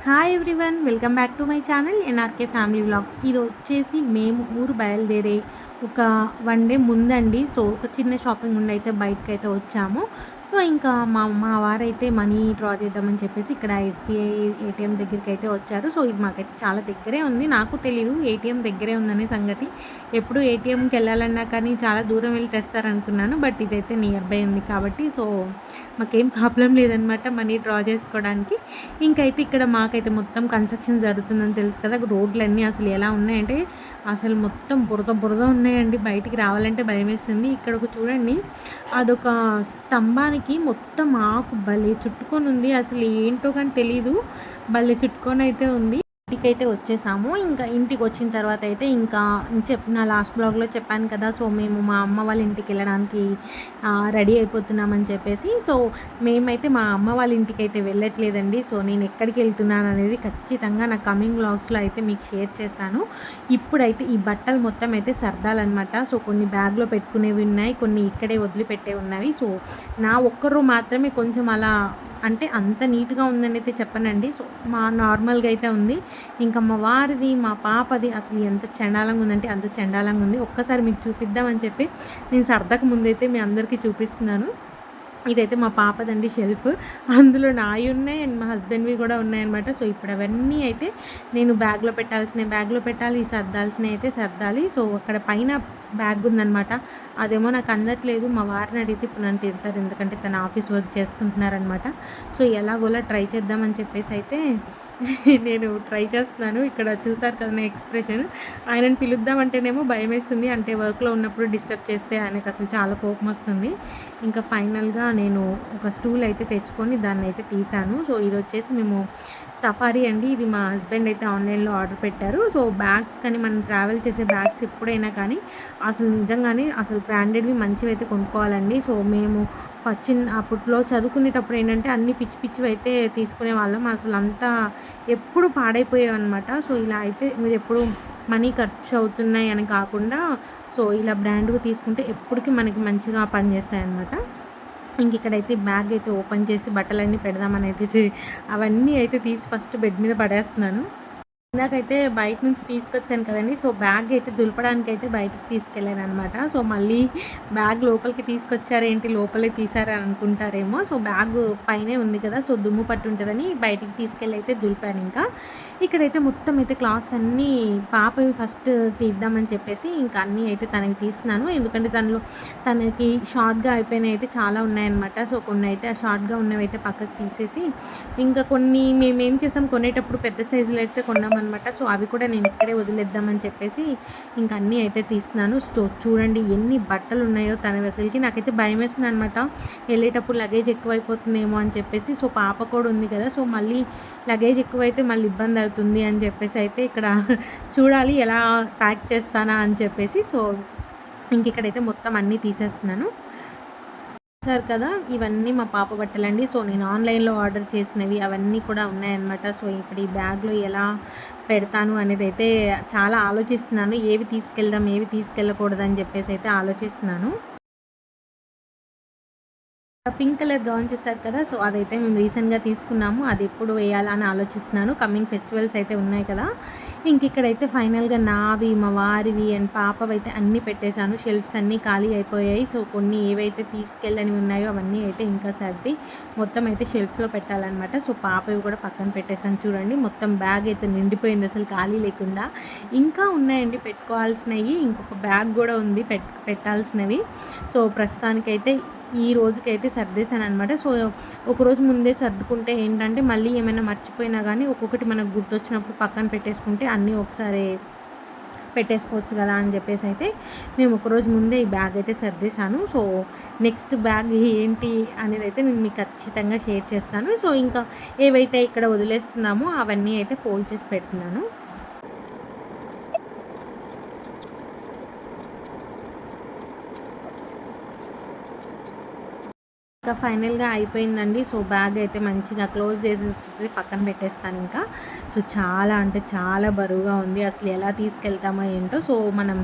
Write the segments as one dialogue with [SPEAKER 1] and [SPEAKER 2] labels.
[SPEAKER 1] Hi everyone, welcome back to my channel NRK family vlogs. ఇది వచ్చేసి మేము ఊరు బయలుదేరే ఒక 1 డే ముందండి. సో ఒక చిన్న షాపింగ్ ఉండి అయితే బయటకైతే వచ్చాము. సో ఇంకా మా వారైతే మనీ డ్రా చేద్దామని చెప్పేసి ఇక్కడ ఎస్బీఐ ఏటీఎం దగ్గరికి అయితే వచ్చారు. సో ఇది మాకైతే చాలా దగ్గరే ఉంది. నాకు తెలీదు ఏటీఎం దగ్గరే ఉందనే సంగతి. ఎప్పుడు ఏటీఎంకి వెళ్ళాలన్నా కానీ చాలా దూరం వెళ్ళి తెస్తారనుకున్నాను. బట్ ఇదైతే నియర్ బై ఉంది కాబట్టి సో మాకేం ప్రాబ్లం లేదనమాట మనీ డ్రా చేసుకోవడానికి. ఇంకైతే ఇక్కడ మాకైతే మొత్తం కన్స్ట్రక్షన్ జరుగుతుందని తెలుసు కదా. రోడ్లన్నీ అసలు ఎలా ఉన్నాయంటే అసలు మొత్తం బురద ఉన్నాయండి. బయటికి రావాలంటే భయం వేస్తుంది. ఇక్కడ ఒక చూడండి, అదొక స్తంభానికి మొత్తం ఆకు భలే చుట్టుకొని ఉంది. అసలు ఏంటో కానీ తెలీదు, భలే చుట్టుకొని అయితే ఉంది. ఇంటికైతే వచ్చేసాము. ఇంకా ఇంటికి వచ్చిన తర్వాత అయితే ఇంకా చెప్పిన లాస్ట్ బ్లాగ్లో చెప్పాను కదా. సో మేము మా అమ్మ వాళ్ళ ఇంటికి వెళ్ళడానికి రెడీ అయిపోతున్నామని చెప్పేసి. సో మేమైతే మా అమ్మ వాళ్ళ ఇంటికి అయితే వెళ్ళట్లేదండి. సో నేను ఎక్కడికి వెళ్తున్నాను అనేది ఖచ్చితంగా నా కమింగ్ బ్లాగ్స్లో అయితే మీకు షేర్ చేస్తాను. ఇప్పుడైతే ఈ బట్టలు మొత్తం అయితే సర్దాలన్నమాట. సో కొన్ని బ్యాగ్లో పెట్టుకునేవి ఉన్నాయి, కొన్ని ఇక్కడే వదిలిపెట్టే ఉన్నవి. సో నా ఒక్కరు మాత్రమే కొంచెం అలా అంటే అంత నీట్గా ఉందని అయితే చెప్పనండి. సో మా నార్మల్గా అయితే ఉంది. ఇంకా మా వారిది మా పాపది అసలు ఎంత చండాలంగా ఉందంటే అంత చండాలంగా ఉంది. ఒక్కసారి మీకు చూపిద్దామని చెప్పి నేను సరదాకు ముందైతే మీ అందరికీ చూపిస్తున్నాను. ఇదైతే మా పాపదండి షెల్ఫ్. అందులో నాయి ఉన్నాయి అండ్ మా హస్బెండ్వి కూడా ఉన్నాయన్నమాట. సో ఇప్పుడు అవన్నీ అయితే నేను బ్యాగ్లో పెట్టాలి, సర్దాల్సినవి అయితే సర్దాలి. సో అక్కడ పైన బ్యాగ్ ఉందనమాట, అదేమో నాకు అందట్లేదు. మా వారిని అడిగితే ఇప్పుడు నన్ను తిడతారు, ఎందుకంటే తన ఆఫీస్ వర్క్ చేసుకుంటున్నారనమాట. సో ఎలాగోలా ట్రై చేద్దామని చెప్పేసి అయితే నేను ట్రై చేస్తున్నాను. ఇక్కడ చూసారు కదా నా ఎక్స్ప్రెషన్. ఆయనను పిలుద్దామంటేనేమో భయం వేస్తుంది, అంటే వర్క్లో ఉన్నప్పుడు డిస్టర్బ్ చేస్తే ఆయనకు అసలు చాలా కోపం వస్తుంది. ఇంకా ఫైనల్గా నేను ఒక స్టూల్ అయితే తెచ్చుకొని దాన్ని అయితే తీసాను. సో ఇది వచ్చేసి మేము సఫారీ అండి, ఇది మా హస్బెండ్ అయితే ఆన్లైన్లో ఆర్డర్ పెట్టారు. సో బ్యాగ్స్ కానీ మనం ట్రావెల్ చేసే బ్యాగ్స్ ఎప్పుడైనా కానీ అసలు నిజంగానే అసలు బ్రాండెడ్వి మంచివి అయితే కొనుక్కోవాలండి. సో మేము అప్పట్లో చదువుకునేటప్పుడు ఏంటంటే అన్ని పిచ్చివి అయితే తీసుకునే వాళ్ళం. అసలు అంతా ఎప్పుడు పాడైపోయాయి అనమాట. సో ఇలా అయితే మీరు ఎప్పుడు మనీ ఖర్చు అవుతున్నాయి అని కాకుండా సో ఇలా బ్రాండ్గా తీసుకుంటే ఎప్పటికీ మనకి మంచిగా పనిచేస్తాయి అనమాట. ఇంక ఇక్కడైతే బ్యాగ్ అయితే ఓపెన్ చేసి బట్టలన్నీ పెడదామని అయితే అవన్నీ అయితే తీసి ఫస్ట్ బెడ్ మీద పడేస్తున్నాను. ఇందాకైతే బయట నుంచి తీసుకొచ్చాను కదండి. సో బ్యాగ్ అయితే దులపడానికి అయితే బయటకు తీసుకెళ్ళాను అనమాట. సో మళ్ళీ బ్యాగ్ లోపలికి తీసుకొచ్చారేంటి, లోపలే తీసారని అనుకుంటారేమో. సో బ్యాగ్ పైనే ఉంది కదా, సో దుమ్ము పట్టు ఉంటుందని బయటికి తీసుకెళ్ళి అయితే దులిపాను. ఇంకా ఇక్కడైతే మొత్తం అయితే క్లాత్స్ అన్నీ పాపవి ఫస్ట్ తీద్దామని చెప్పేసి ఇంకా అన్నీ అయితే తనకి తీస్తున్నాను. ఎందుకంటే తనకి షార్ట్గా అయిపోయినవి అయితే చాలా ఉన్నాయన్నమాట. సో కొన్ని అయితే ఆ షార్ట్గా ఉన్నవి అయితే పక్కకు తీసేసి ఇంకా కొన్ని మేమేం చేసాం, కొనేటప్పుడు పెద్ద సైజులు అయితే కొన్నాం అనమాట. సో అవి కూడా నేను ఇక్కడే వదిలేద్దామని చెప్పేసి ఇంకా అన్నీ అయితే తీస్తున్నాను. సో చూడండి ఎన్ని బట్టలు ఉన్నాయో తన వెసల్కి. నాకైతే భయం వేస్తుంది అనమాట, వెళ్ళేటప్పుడు లగేజ్ ఎక్కువైపోతుందేమో అని చెప్పేసి. సో పాప కూడా ఉంది కదా, సో మళ్ళీ లగేజ్ ఎక్కువైతే మళ్ళీ ఇబ్బంది అవుతుంది అని చెప్పేసి అయితే ఇక్కడ చూడాలి ఎలా ప్యాక్ చేస్తానా అని చెప్పేసి. సో ఇంక ఇక్కడైతే మొత్తం అన్నీ తీసేస్తున్నాను. సార్ కదా, ఇవన్నీ మా పాప బట్టలండి. సో నేను ఆన్లైన్లో ఆర్డర్ చేసినవి అవన్నీ కూడా ఉన్నాయన్నమాట. సో ఇప్పుడు ఈ బ్యాగ్లో ఎలా పెడతాను అనేది అయితే చాలా ఆలోచిస్తున్నాను. ఏవి తీసుకెళ్దాం ఏవి తీసుకెళ్ళకూడదు అని చెప్పేసి అయితే ఆలోచిస్తున్నాను. పింక్ కలర్ గౌన్ చూసారు కదా, సో అదైతే మేము రీసెంట్గా తీసుకున్నాము. అది ఎప్పుడు వేయాలని ఆలోచిస్తున్నాను. కమింగ్ ఫెస్టివల్స్ అయితే ఉన్నాయి కదా. ఇంక ఇక్కడైతే ఫైనల్గా నావి మా వారివి అండ్ పాపవి అయితే అన్నీ పెట్టేశాను. షెల్ఫ్స్ అన్నీ ఖాళీ అయిపోయాయి. సో కొన్ని ఏవైతే తీసుకెళ్ళని ఉన్నాయో అవన్నీ అయితే ఇంకా సర్ది మొత్తం అయితే షెల్ఫ్లో పెట్టాలన్నమాట. సో పాపవి కూడా పక్కన పెట్టేశాను. చూడండి మొత్తం బ్యాగ్ అయితే నిండిపోయింది అసలు ఖాళీ లేకుండా. ఇంకా ఉన్నాయండి పెట్టుకోవాల్సినవి, ఇంకొక బ్యాగ్ కూడా ఉంది పెట్టాల్సినవి. సో ప్రస్తుతానికైతే ఈ రోజుకైతే సర్దేశాను అనమాట. సో ఒకరోజు ముందే సర్దుకుంటే ఏంటంటే మళ్ళీ ఏమైనా మర్చిపోయినా కానీ ఒక్కొక్కటి మనకు గుర్తొచ్చినప్పుడు పక్కన పెట్టేసుకుంటే అన్నీ ఒకసారి పెట్టేసుకోవచ్చు కదా అని చెప్పేసి అయితే మేము ఒకరోజు ముందే ఈ బ్యాగ్ అయితే సర్దేశాను. సో నెక్స్ట్ బ్యాగ్ ఏంటి అనేది అయితే నేను మీకు ఖచ్చితంగా షేర్ చేస్తాను. సో ఇంకా ఏవైతే ఇక్కడ వదిలేస్తున్నామో అవన్నీ అయితే ఫోల్డ్ చేసి పెడుతున్నాను. ఇంకా ఫైనల్గా అయిపోయిందండి. సో బ్యాగ్ అయితే మంచిగా క్లోజ్ చేసి పక్కన పెట్టేస్తాను ఇంకా. సో చాలా అంటే చాలా బరువుగా ఉంది, అసలు ఎలా తీసుకెళ్తామో ఏంటో. సో మనం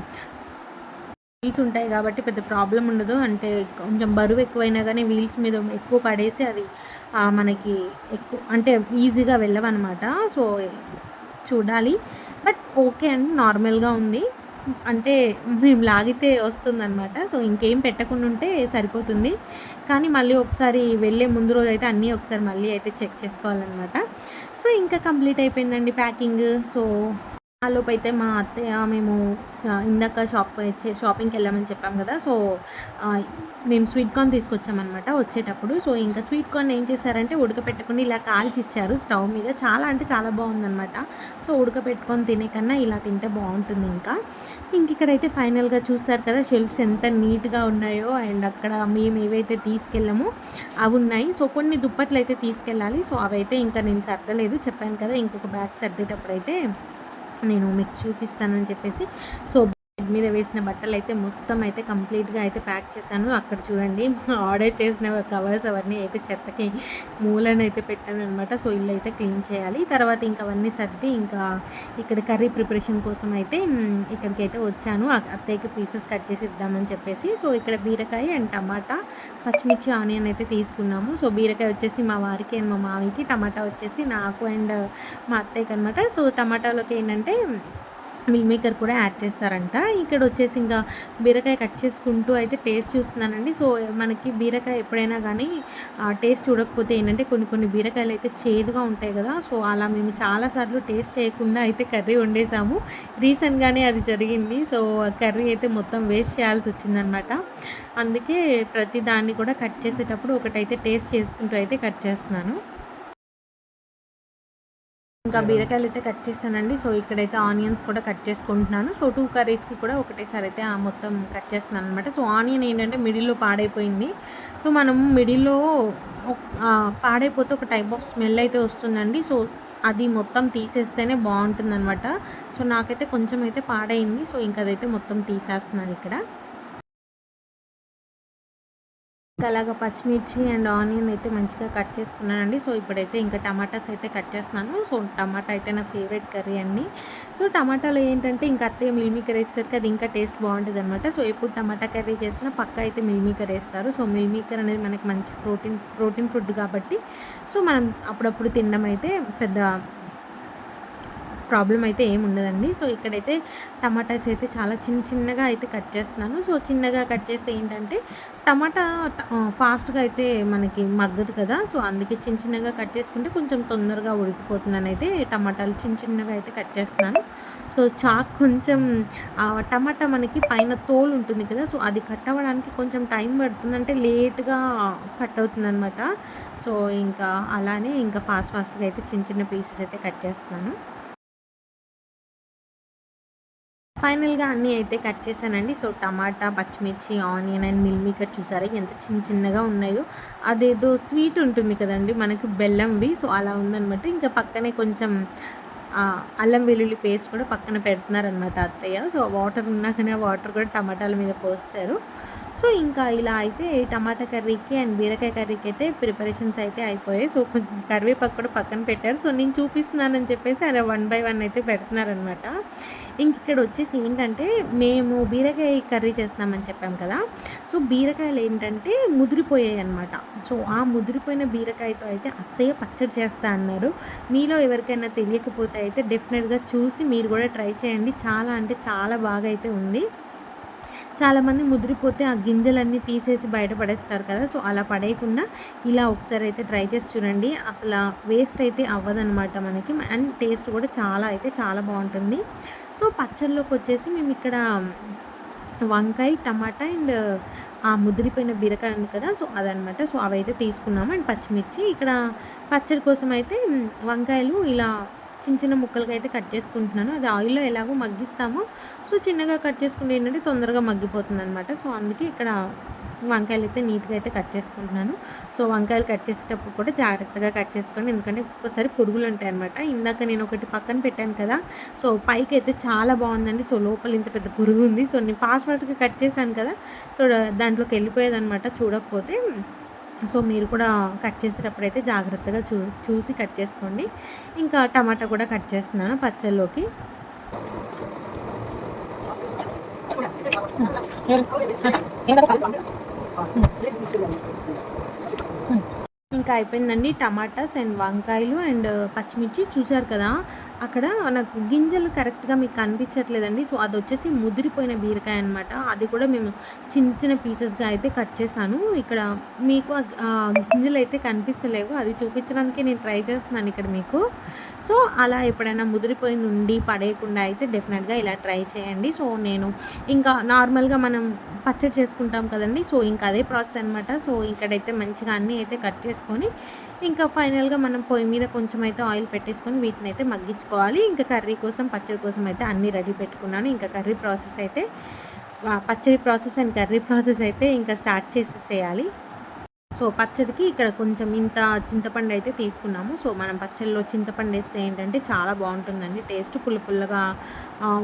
[SPEAKER 1] వీల్స్ ఉంటాయి కాబట్టి పెద్ద ప్రాబ్లం ఉండదు. అంటే కొంచెం బరువు ఎక్కువైనా కానీ వీల్స్ మీద ఎక్కువ పడేసి అది మనకి ఎక్కువ అంటే ఈజీగా వెళ్ళవన్నమాట. సో చూడాలి. బట్ ఓకే అండి, నార్మల్గా ఉంది. అంటే మేము లాగితే వస్తుందనమాట. సో ఇంకేం పెట్టకుండా ఉంటే సరిపోతుంది. కానీ మళ్ళీ ఒకసారి వెళ్ళే ముందు రోజు అయితే అన్నీ ఒకసారి మళ్ళీ అయితే చెక్ చేసుకోవాలన్నమాట. సో ఇంకా కంప్లీట్ అయిపోయిందండి ప్యాకింగ్. సో ఆలోపు అయితే మా అత్తయ్య మేము ఇందాక షాపింగ్కి వెళ్ళామని చెప్పాం కదా. సో మేము స్వీట్ కార్న్ తీసుకొచ్చామన్నమాట వచ్చేటప్పుడు. సో ఇంకా స్వీట్ కార్న్ ఏం చేశారంటే ఉడకపెట్టుకుని ఇలా కాల్చి ఇచ్చారు స్టవ్ మీద. చాలా అంటే చాలా బాగుందన్నమాట. సో ఉడకపెట్టుకొని తినే కన్నా ఇలా తింటే బాగుంటుంది. ఇంక ఇక్కడైతే ఫైనల్గా చూస్తారు కదా షెల్ఫ్స్ ఎంత నీట్గా ఉన్నాయో. అండ్ అక్కడ మేము ఏవైతే తీసుకెళ్ళామో అవి ఉన్నాయి. సో కొన్ని దుప్పట్లు అయితే తీసుకెళ్ళాలి. సో అవైతే ఇంకా నేను సర్దలేదు, చెప్పాను కదా. ఇంకొక బ్యాగ్ సర్దేటప్పుడు అయితే నేను మీకు చూపిస్తానని చెప్పేసి సో బెడ్ మీద వేసిన బట్టలు అయితే మొత్తం అయితే కంప్లీట్గా అయితే ప్యాక్ చేశాను. అక్కడ చూడండి ఆర్డర్ చేసిన కవర్స్ అవన్నీ అయితే చెత్తకి మూలనైతే పెట్టాను అనమాట. సో ఇల్లు అయితే క్లీన్ చేయాలి. తర్వాత ఇంకా అవన్నీ సర్ది ఇంకా ఇక్కడ కర్రీ ప్రిపరేషన్ కోసం అయితే ఇక్కడికైతే వచ్చాను. అత్తయ్యకి పీసెస్ కట్ చేసి ఇద్దామని చెప్పేసి. సో ఇక్కడ బీరకాయ అండ్ టమాటా, పచ్చిమిర్చి, ఆనియన్ అయితే తీసుకున్నాము. సో బీరకాయ వచ్చేసి మా వారికి అండ్ మా మామికి, టమాటా వచ్చేసి నాకు అండ్ మా అత్తయ్యకి అనమాట. సో టమాటాలోకి ఏంటంటే మిల్ మేకర్ కూడా యాడ్ చేస్తారంట. ఇక్కడ వచ్చేసి ఇంకా బీరకాయ కట్ చేసుకుంటూ అయితే టేస్ట్ చూస్తున్నానండి. సో మనకి బీరకాయ ఎప్పుడైనా కానీ టేస్ట్ చూడకపోతే ఏంటంటే కొన్ని బీరకాయలు అయితే చేదుగా ఉంటాయి కదా. సో అలా మేము చాలాసార్లు టేస్ట్ చేయకుండా అయితే కర్రీ వండేసాము. రీసెంట్గానే అది జరిగింది. సో కర్రీ అయితే మొత్తం వేస్ట్ చేయాల్సి వచ్చిందనమాట. అందుకే ప్రతి దాన్ని కూడా కట్ చేసేటప్పుడు ఒకటైతే టేస్ట్ చేసుకుంటూ అయితే కట్ చేస్తున్నాను. ఇంకా బీరకాయలు అయితే కట్ చేశానండి. సో ఇక్కడైతే ఆనియన్స్ కూడా కట్ చేసుకుంటున్నాను. సో 2 కర్రీస్కి కూడా ఒకటేసారి అయితే మొత్తం కట్ చేస్తున్నాను అనమాట. సో ఆనియన్ ఏంటంటే మిడిల్లో పాడైపోయింది. సో మనం మిడిల్లో పాడైపోతే ఒక టైప్ ఆఫ్ స్మెల్ అయితే వస్తుందండి. సో అది మొత్తం తీసేస్తేనే బాగుంటుందన్నమాట. సో నాకైతే కొంచెం అయితే పాడైంది. సో ఇంకా అదైతే మొత్తం తీసేస్తున్నాను ఇక్కడ. అలాగా పచ్చిమిర్చి అండ్ ఆనియన్ అయితే మంచిగా కట్ చేసుకున్నానండి. సో ఇప్పుడైతే ఇంకా టమాటాస్ అయితే కట్ చేస్తున్నాను. సో టమాటా అయితే నా ఫేవరెట్ కర్రీ అండి. సో టమాటాలో ఏంటంటే ఇంకా అత్తయ్య మిల్ మేకర్ వేసేసరికి అది ఇంకా టేస్ట్ బాగుంటుంది అనమాట. సో ఎప్పుడు టమాటా కర్రీ చేసినా పక్క అయితే మిల్ మేకర్ వేస్తారు. సో మిల్ మేకర్ అనేది మనకి మంచి ప్రోటీన్ ఫుడ్ కాబట్టి సో మనం అప్పుడప్పుడు తినడం అయితే పెద్ద ప్రాబ్లం అయితే ఏమి ఉండదండి. సో ఇక్కడైతే టమాటాస్ అయితే చాలా చిన్నగా అయితే కట్ చేస్తున్నాను. సో చిన్నగా కట్ చేస్తే ఏంటంటే టమాటా ఫాస్ట్గా అయితే మనకి మగ్గదు కదా. సో అందుకే చిన్నగా కట్ చేసుకుంటే కొంచెం తొందరగా ఉడికిపోతుందని అయితే టమాటాలు చిన్నగా అయితే కట్ చేస్తున్నాను. సో చాక్ కొంచెం టమాటా మనకి పైన తోలు ఉంటుంది కదా. సో అది కట్ అవ్వడానికి కొంచెం టైం పడుతుంది, అంటే లేట్గా కట్ అవుతుంది అనమాట. సో ఇంకా అలానే ఇంకా ఫాస్ట్గా అయితే చిన్న పీసెస్ అయితే కట్ చేస్తున్నాను. ఫైనల్గా అన్నీ అయితే కట్ చేశానండి. సో టమాటా, పచ్చిమిర్చి, ఆనియన్ అండ్ మిల్ మేకర్ చూసారా ఎంత చిన్నగా ఉన్నాయో. అదేదో స్వీట్ ఉంటుంది కదండి మనకి బెల్లంవి. సో అలా ఉందనమాట. ఇంకా పక్కనే కొంచెం అల్లం వెల్లుల్లి పేస్ట్ కూడా పక్కన పెడుతున్నారనమాట అత్తయ్య. సో వాటర్ ఉన్నాకనే వాటర్ కూడా టమాటాల మీద పోస్తారు. సో ఇంకా ఇలా అయితే టమాటా కర్రీకి అండ్ బీరకాయ కర్రీకి అయితే ప్రిపరేషన్స్ అయితే అయిపోయాయి. సో కొంచెం కరివేపాకు కూడా పక్కన పెట్టారు. సో నేను చూపిస్తున్నానని చెప్పేసి అలా 1 బై 1 అయితే పెడుతున్నారనమాట. ఇంక ఇక్కడ వచ్చేసి ఏంటంటే మేము బీరకాయ కర్రీ చేస్తున్నామని చెప్పాం కదా. సో బీరకాయలు ఏంటంటే ముదిరిపోయాయి అనమాట. సో ఆ ముదిరిపోయిన బీరకాయతో అయితే అత్తయ్య పచ్చడి చేస్తా అన్నారు. మీలో ఎవరికైనా తెలియకపోతే అయితే డెఫినెట్గా చూసి మీరు కూడా ట్రై చేయండి. చాలా అంటే చాలా బాగా అయితే ఉంది. చాలామంది ముదిరిపోతే ఆ గింజలన్నీ తీసేసి బయటపడేస్తారు కదా. సో అలా పడేయకుండా ఇలా ఒకసారి అయితే ట్రై చేసి చూడండి. అసలు వేస్ట్ అయితే అవ్వదనమాట మనకి. అండ్ టేస్ట్ కూడా చాలా బాగుంటుంది. సో పచ్చళ్ళలోకి వచ్చేసి మేము ఇక్కడ వంకాయ, టమాటా అండ్ ఆ ముదిరిపోయిన బీరకాయ ఉంది కదా. సో అదనమాట. సో అవైతే తీసుకున్నాము. అండ్ పచ్చిమిర్చి ఇక్కడ పచ్చడి కోసం అయితే వంకాయలు ఇలా చిన్న ముక్కలుగా అయితే కట్ చేసుకుంటున్నాను. అది ఆయిల్లో ఎలాగో మగ్గిస్తామో సో చిన్నగా కట్ చేసుకుంటే ఏంటంటే తొందరగా మగ్గిపోతుంది అనమాట. సో అందుకే ఇక్కడ వంకాయలు అయితే నీట్గా అయితే కట్ చేసుకుంటున్నాను. సో వంకాయలు కట్ చేసేటప్పుడు కూడా జాగ్రత్తగా కట్ చేసుకోండి, ఎందుకంటే ఒక్కొక్కసారి పురుగులు ఉంటాయి అనమాట. ఇందాక నేను ఒకటి పక్కన పెట్టాను కదా. సో పైకి అయితే చాలా బాగుందండి. సో లోపల ఇంత పెద్ద పురుగు ఉంది. సో నేను ఫాస్ట్గా కట్ చేశాను కదా. సో దాంట్లోకి వెళ్ళిపోయేదనమాట చూడకపోతే. సో మీరు కూడా కట్ చేసేటప్పుడు అయితే జాగ్రత్తగా చూసి కట్ చేసుకోండి. ఇంకా టమాటా కూడా కట్ చేస్తున్నాను పచ్చళ్ళలోకి. ఇంకా అయిపోయిందండి. టమాటాస్ అండ్ వంకాయలు అండ్ పచ్చిమిర్చి చూసారు కదా! అక్కడ నాకు గింజలు కరెక్ట్‌గా మీకు కనిపించట్లేదండి. సో, అదొచ్చేసి ముదిరిపోయిన బీరకాయ అనమాట. అది కూడా మేము చిన్న చిన్న పీసెస్‌గా అయితే కట్ చేశాను. ఇక్కడ మీకు గింజలైతే కనిపిస్తలేవు. అది చూపించడానికే నేను ట్రై చేస్తున్నాను ఇక్కడ మీకు. సో, అలా ఎప్పుడైనా ముదిరిపోయింది ఉండి పడేయకుండా అయితే డెఫినెట్‌గా ఇలా ట్రై చేయండి. సో, నేను ఇంకా నార్మల్‌గా మనం పచ్చడి చేసుకుంటాం కదండీ! సో, ఇంకా అదే ప్రాసెస్ అనమాట. సో, ఇక్కడైతే మంచిగా అన్నీ అయితే కట్ చేసుకొని ఇంకా ఫైనల్‌గా మనం పొయ్యి మీద కొంచెం అయితే ఆయిల్ పెట్టేసుకొని వీటినైతే మగ్గించుకోవాలి. ఇంకా కర్రీ కోసం, పచ్చడి కోసం అయితే అన్నీ రెడీ పెట్టుకున్నాను. ఇంకా కర్రీ ప్రాసెస్ అయితే పచ్చడి ప్రాసెస్ అండ్ కర్రీ ప్రాసెస్ అయితే ఇంకా స్టార్ట్ చేసేసేయాలి. సో, పచ్చడికి ఇక్కడ కొంచెం ఇంత చింతపండు అయితే తీసుకున్నాము. సో, మనం పచ్చడిలో చింతపండు వేస్తే ఏంటంటే చాలా బాగుంటుందండి టేస్ట్. పుల్లగా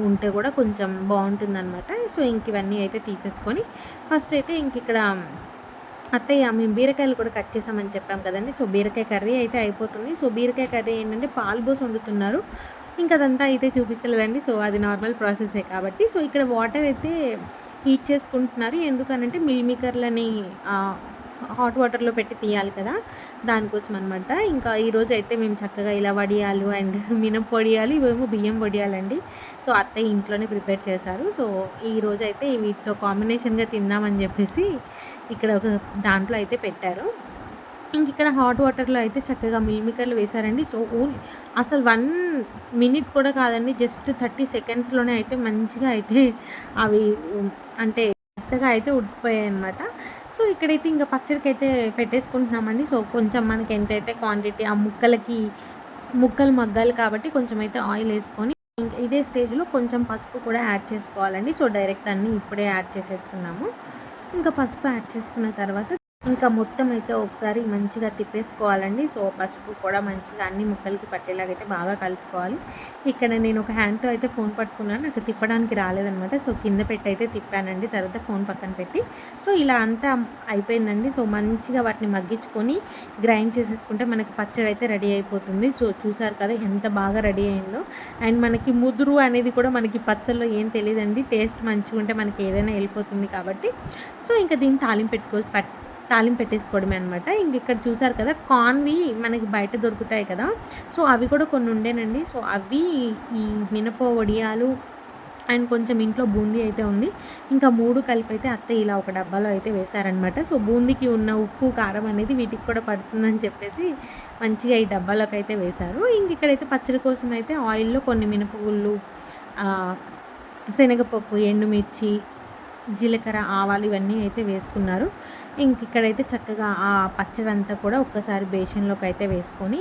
[SPEAKER 1] ఉంటే కూడా కొంచెం బాగుంటుందన్నమాట. సో, ఇంక ఇవన్నీ అయితే తీసేసుకొని ఫస్ట్ అయితే ఇంక ఇక్కడ అత్తయ్య మేము బీరకాయలు కూడా కట్ చేసామని చెప్పాం కదండి. సో, బీరకాయ కర్రీ అయితే అయిపోతుంది. సో, బీరకాయ కర్రీ ఏంటంటే పాలు పోసి వండుతున్నారు. ఇంకా అదంతా అయితే చూపించలేదండి. సో, అది నార్మల్ ప్రాసెసే కాబట్టి. సో, ఇక్కడ వాటర్ అయితే హీట్ చేసుకుంటున్నారు. ఎందుకనంటే మిల్ మేకర్లని హాట్ వాటర్లో పెట్టి తీయాలి కదా, దానికోసం అనమాట. ఇంకా ఈరోజు అయితే మేము చక్కగా ఇలా వడియాలు అండ్ మినప వడియాలు, ఇవేమో బియ్యం వడియాలండి. సో, అత్తయ్య ఇంట్లోనే ప్రిపేర్ చేశారు. సో, ఈరోజు అయితే వీటితో కాంబినేషన్గా తిందామని చెప్పేసి ఇక్కడ ఒక దాంట్లో అయితే పెట్టారు. ఇంక ఇక్కడ హాట్ వాటర్లో అయితే చక్కగా మిల్ మేకర్లు వేశారండి. సో, అసలు 1 మినిట్ కూడా కాదండి, జస్ట్ 30 సెకండ్స్‌లోనే అయితే మంచిగా అయితే అవి అంటే మెత్తగా అయితే ఉడికిపోయాయి అనమాట. సో, ఇక్కడైతే ఇంకా పచ్చడికైతే పెట్టేసుకుంటున్నామండి. సో, కొంచెం మనకి ఎంతైతే క్వాంటిటీ ఆ ముక్కలు మగ్గాలి కాబట్టి కొంచెం అయితే ఆయిల్ వేసుకొని ఇంకా ఇదే స్టేజ్లో కొంచెం పసుపు కూడా యాడ్ చేసుకోవాలండి. సో, డైరెక్ట్ అన్నీ ఇప్పుడే యాడ్ చేసేస్తున్నాము. ఇంకా పసుపు యాడ్ చేసుకున్న తర్వాత ఇంకా మొత్తం అయితే ఒకసారి మంచిగా తిప్పేసుకోవాలండి. సో, పసుపు కూడా మంచిగా అన్ని ముక్కలకి పట్టేలాగైతే బాగా కలుపుకోవాలి. ఇక్కడ నేను ఒక హ్యాండ్తో అయితే ఫోన్ పట్టుకున్నాను. నాకు తిప్పడానికి రాలేదనమాట. సో, కింద పెట్టి అయితే తిప్పానండి. తర్వాత ఫోన్ పక్కన పెట్టి. సో, ఇలా అంతా అయిపోయిందండి. సో, మంచిగా వాటిని మగ్గించుకొని గ్రైండ్ చేసేసుకుంటే మనకి పచ్చడి అయితే రెడీ అయిపోతుంది. సో, చూసారు కదా ఎంత బాగా రెడీ అయిందో. అండ్ మనకి ముదురు అనేది కూడా మనకి పచ్చళ్ళలో ఏం తెలియదండి. టేస్ట్ మంచిగా ఉంటే మనకి ఏదైనా వెళ్ళిపోతుంది కాబట్టి. సో, ఇంకా దీన్ని తాలింపు పెట్టేసుకోవడమే అనమాట. ఇంక ఇక్కడ చూసారు కదా కార్న్వి మనకి బయట దొరుకుతాయి కదా, సో, అవి కూడా కొన్ని ఉండేనండి. సో, అవి ఈ మినప వడియాలు అండ్ కొంచెం ఇంట్లో బూందీ అయితే ఉంది. ఇంకా 3 కలిపి అయితే అత్తయ్య ఇలా ఒక డబ్బాలో అయితే వేశారనమాట. సో, బూందీకి ఉన్న ఉప్పు కారం అనేది వీటికి కూడా పడుతుందని చెప్పేసి మంచిగా ఈ డబ్బాలోకి అయితే వేశారు. ఇంక ఇక్కడైతే పచ్చడి కోసం అయితే ఆయిల్లో కొన్ని మినపగుళ్ళు, శనగపప్పు, ఎండుమిర్చి, జీలకర్ర, ఆవాలు ఇవన్నీ అయితే వేసుకున్నారు. ఇక్కడైతే చక్కగా ఆ పచ్చడి అంతా కూడా ఒక్కసారి బేషన్లోకి అయితే వేసుకొని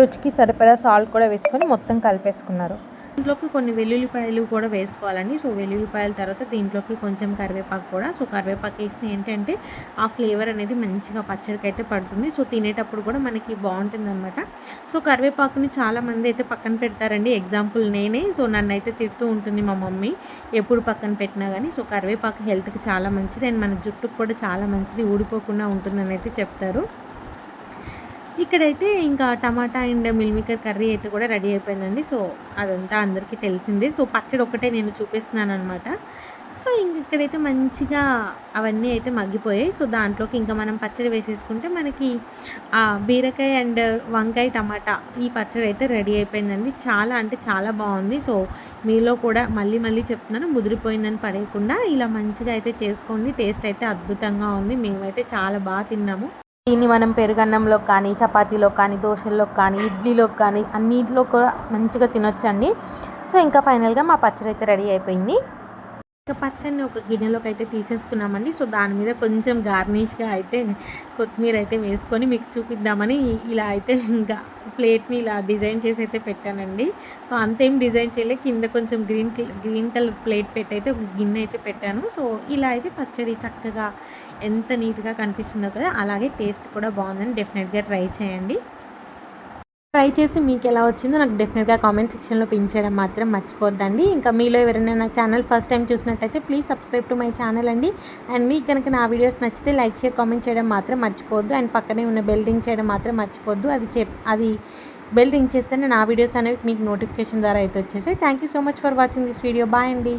[SPEAKER 1] రుచికి సరిపడా సాల్ట్ కూడా వేసుకొని మొత్తం కలిపేసుకున్నారు. దీంట్లోకి కొన్ని వెల్లుల్లిపాయలు కూడా వేసుకోవాలండి. సో, వెల్లుల్లిపాయల తర్వాత దీంట్లోకి కొంచెం కరివేపాకు కూడా. సో, కరివేపాకు వేస్తే ఏంటంటే ఆ ఫ్లేవర్ అనేది మంచిగా పచ్చడికి అయితే పడుతుంది. సో, తినేటప్పుడు కూడా మనకి బాగుంటుందన్నమాట. సో, కరివేపాకుని చాలామంది అయితే పక్కన పెడతారండి. ఎగ్జాంపుల్ నేనే. సో, నన్ను అయితే తిడుతూ ఉంటుంది మా మమ్మీ ఎప్పుడు పక్కన పెట్టినా కానీ. సో, కరివేపాకు హెల్త్కి చాలా మంచిది అండ్ మన జుట్టుకు కూడా చాలా మంచిది, ఊడిపోకుండా ఉంటుందని అయితే చెప్తారు. ఇక్కడైతే ఇంకా టమాటా అండ్ మిల్ మేకర్ కర్రీ అయితే కూడా రెడీ అయిపోయిందండి. సో, అదంతా అందరికీ తెలిసిందే. సో, పచ్చడి ఒక్కటే నేను చూపిస్తున్నాను అనమాట. సో, ఇక్కడైతే మంచిగా అవన్నీ అయితే మగ్గిపోయాయి. సో, దాంట్లోకి ఇంకా మనం పచ్చడి వేసేసుకుంటే మనకి బీరకాయ అండ్ వంకాయ టమాటా ఈ పచ్చడి అయితే రెడీ అయిపోయిందండి. చాలా అంటే చాలా బాగుంది. సో, మీలో కూడా మళ్ళీ చెప్తున్నాను, ముదిరిపోయిందని పడేయకుండా ఇలా మంచిగా అయితే చేసుకోండి. టేస్ట్ అయితే అద్భుతంగా ఉంది. మేమైతే చాలా బాగా తిన్నాము. దీన్ని మనం పెరుగన్నంలో కానీ, చపాతీలో కానీ, దోశల్లో కానీ, ఇడ్లీలో కానీ అన్నిటిలో కూడా మంచిగా తినొచ్చండి. సో, ఇంకా ఫైనల్గా మా పచ్చడి అయితే రెడీ అయిపోయింది. ఇంకా పచ్చడిని ఒక గిన్నెలోకి అయితే తీసేసుకున్నామండి. సో, దాని మీద కొంచెం గార్నిష్గా అయితే కొత్తిమీర అయితే వేసుకొని మీకు చూపిద్దామని ఇలా అయితే ఇంకా ప్లేట్ని ఇలా డిజైన్ చేసి అయితే పెట్టానండి. సో, అంతేం డిజైన్ చేయలే, కింద కొంచెం గ్రీన్ కలర్ ప్లేట్ పెట్టి అయితే ఒక గిన్నె అయితే పెట్టాను. సో, ఇలా అయితే పచ్చడి చక్కగా ఎంత నీట్గా కనిపిస్తుందో కదా, అలాగే టేస్ట్ కూడా బాగుందని డెఫినెట్గా ట్రై చేయండి. ట్రై చేసి మీకు ఎలా వచ్చిందో నాకు డెఫినెట్గా కామెంట్ సెక్షన్లో పిన్ చేయడం మాత్రం మర్చిపోద్దండి. ఇంకా మీలో ఎవరైనా నా ఛానల్ ఫస్ట్ టైం చూసినట్టయితే please subscribe to my channel అండి. అండ్ మీకు కనుక నా వీడియోస్ నచ్చితే లైక్, షేర్, కామెంట్ చేయడం మాత్రం మర్చిపోద్దు. అండ్ పక్కనే ఉన్న బెల్ రింగ్ చేయడం మాత్రం మర్చిపోద్దు. అది బెల్ రింగ్ చేస్తేనే నా వీడియోస్ అనేవి మీకు నోటిఫికేషన్ ద్వారా అయితే వచ్చేసాయి. Thank you so much for watching this video. Bye అండి.